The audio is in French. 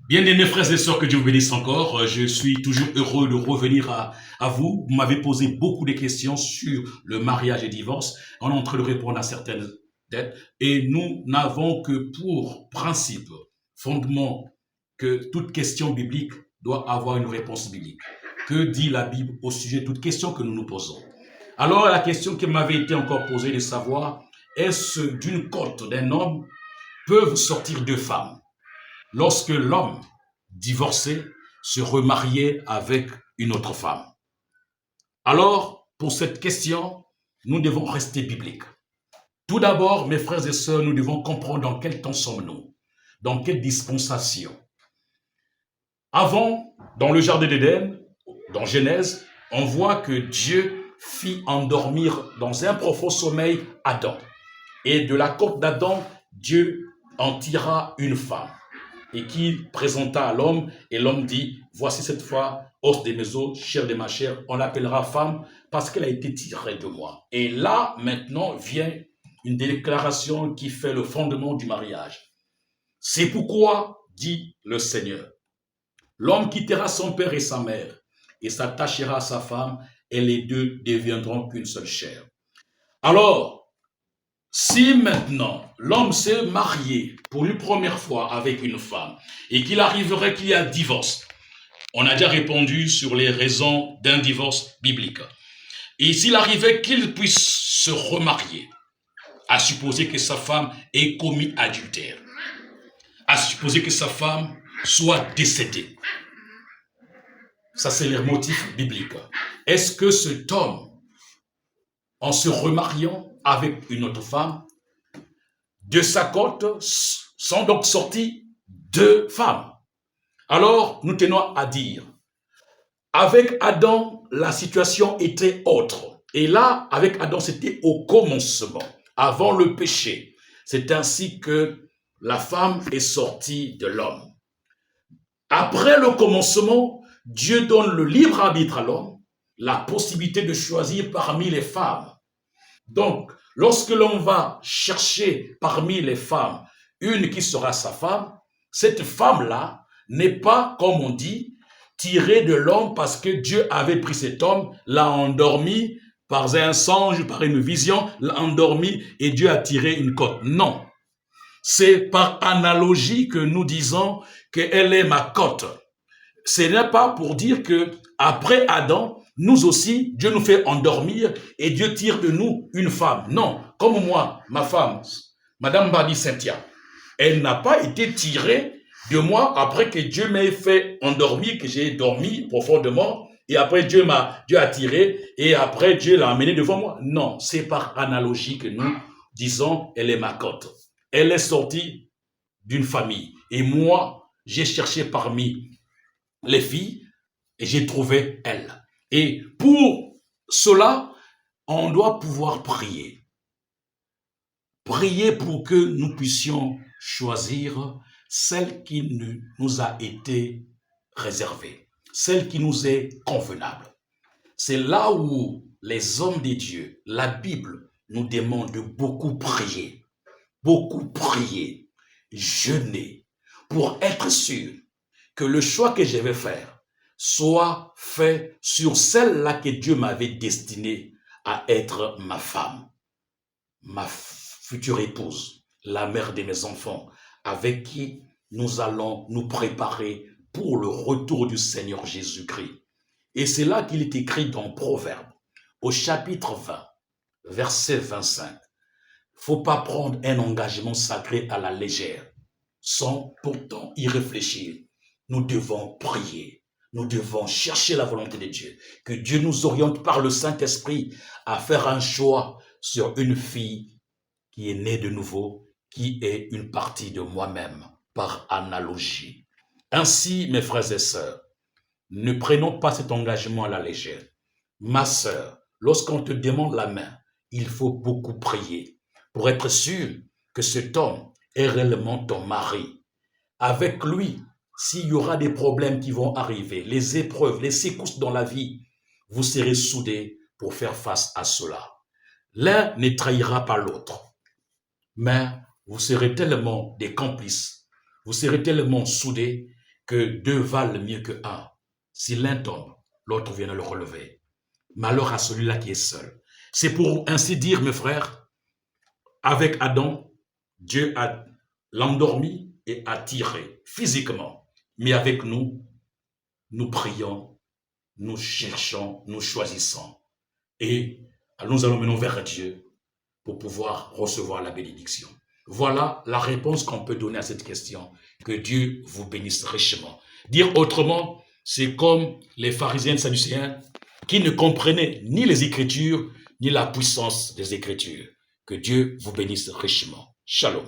Bien-aimés frères et sœurs, que Dieu vous bénisse encore. Je suis toujours heureux de revenir à vous. Vous m'avez posé beaucoup de questions sur le mariage et divorce. On est en train de répondre à certaines d'elles. Et nous n'avons que pour principe, fondement, que toute question biblique doit avoir une réponse biblique. Que dit la Bible au sujet de toute question que nous nous posons? Alors, la question qui m'avait été encore posée de savoir, est-ce d'une côte d'un homme peuvent sortir deux femmes? Lorsque l'homme divorcé se remariait avec une autre femme. Alors, pour cette question, nous devons rester bibliques. Tout d'abord, mes frères et sœurs, nous devons comprendre dans quel temps sommes-nous, dans quelle dispensation. Avant, dans le jardin d'Éden, dans Genèse, on voit que Dieu fit endormir dans un profond sommeil Adam. Et de la côte d'Adam, Dieu en tira une femme et qu'il présenta à l'homme, et l'homme dit, voici cette fois, os de mes os, chair de ma chair, on l'appellera femme parce qu'elle a été tirée de moi. Et là, maintenant, vient une déclaration qui fait le fondement du mariage. C'est pourquoi, dit le Seigneur, l'homme quittera son père et sa mère et s'attachera à sa femme, et les deux deviendront qu'une seule chair. Alors, si maintenant l'homme s'est marié pour une première fois avec une femme et qu'il arriverait qu'il y a un divorce, on a déjà répondu sur les raisons d'un divorce biblique. Et s'il arrivait qu'il puisse se remarier, à supposer que sa femme ait commis adultère, à supposer que sa femme soit décédée. Ça, c'est les motifs bibliques. Est-ce que cet homme, en se remariant avec une autre femme, de sa côte sont donc sorties deux femmes? Alors, nous tenons à dire, avec Adam, la situation était autre. Et là, avec Adam, c'était au commencement, avant le péché. C'est ainsi que la femme est sortie de l'homme. Après le commencement, Dieu donne le libre arbitre à l'homme, la possibilité de choisir parmi les femmes. Donc, lorsque l'on va chercher parmi les femmes une qui sera sa femme, cette femme-là n'est pas, comme on dit, tirée de l'homme parce que Dieu avait pris cet homme, l'a endormi par un songe, par une vision, l'a endormi et Dieu a tiré une côte. Non. C'est par analogie que nous disons qu'elle est ma côte. Ce n'est pas pour dire que après Adam, nous aussi, Dieu nous fait endormir et Dieu tire de nous une femme. Non, comme moi, ma femme, Madame Badi Cynthia, elle n'a pas été tirée de moi après que Dieu m'ait fait endormir, que j'ai dormi profondément, et après Dieu a tiré, et après Dieu l'a amené devant moi. Non, c'est par analogie que nous disons, elle est ma côte. Elle est sortie d'une famille. Et moi, j'ai cherché parmi les filles, et j'ai trouvé elle. Et pour cela, on doit pouvoir prier. Prier pour que nous puissions choisir celle qui nous a été réservée, celle qui nous est convenable. C'est là où les hommes de Dieu, la Bible nous demande de beaucoup prier, jeûner, pour être sûr que le choix que je vais faire soit fait sur celle-là que Dieu m'avait destinée à être ma femme, ma future épouse, la mère de mes enfants, avec qui nous allons nous préparer pour le retour du Seigneur Jésus-Christ. Et c'est là qu'il est écrit dans Proverbe, au chapitre 20, verset 25. Faut pas prendre un engagement sacré à la légère, sans pourtant y réfléchir. Nous devons prier. Nous devons chercher la volonté de Dieu. Que Dieu nous oriente par le Saint-Esprit à faire un choix sur une fille qui est née de nouveau, qui est une partie de moi-même, par analogie. Ainsi, mes frères et sœurs, ne prenons pas cet engagement à la légère. Ma sœur, lorsqu'on te demande la main, il faut beaucoup prier pour être sûr que cet homme est réellement ton mari. Avec lui, s'il y aura des problèmes qui vont arriver, les épreuves, les secousses dans la vie, vous serez soudés pour faire face à cela. L'un ne trahira pas l'autre, mais vous serez tellement des complices, vous serez tellement soudés que deux valent mieux que un. Si l'un tombe, l'autre vient de le relever. Malheur à celui-là qui est seul. C'est pour ainsi dire, mes frères, avec Adam, Dieu a l'endormi et a tiré physiquement. Mais avec nous, nous prions, nous cherchons, nous choisissons. Et nous allons maintenant vers Dieu pour pouvoir recevoir la bénédiction. Voilà la réponse qu'on peut donner à cette question. Que Dieu vous bénisse richement. Dire autrement, c'est comme les pharisiens et sadducéens qui ne comprenaient ni les Écritures, ni la puissance des Écritures. Que Dieu vous bénisse richement. Shalom.